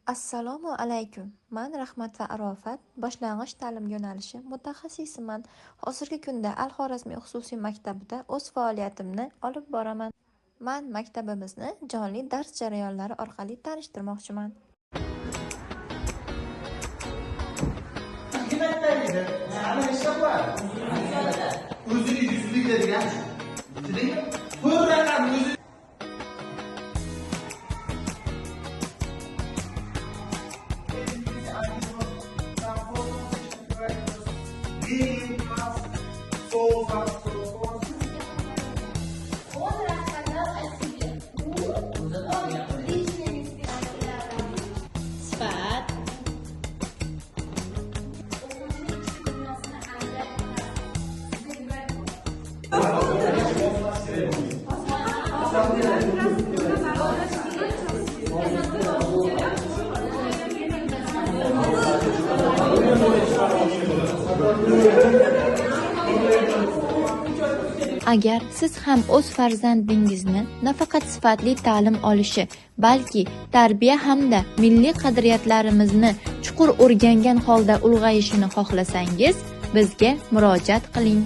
Assalomu alaykum. Men Rahmat va Arofat boshlang'ich ta'lim yo'nalishi mutaxassisiman. Hozirgi kunda Al-Xorazmiy xususiy maktabida o'z faoliyatimni olib boraman. Men maktabimizni jonli dars jarayonlari orqali tanishtirmoqchiman. O'zini yuzlik degan. To'rt raqam o'zi Sifat, Agar siz ham o'z farzandingizni nafaqat sifatli ta'lim olishi, balki tarbiya hamda milliy qadriyatlarimizni chuqur o'rgangan holda ulg'ayishini xohlasangiz, bizga murojaat qiling.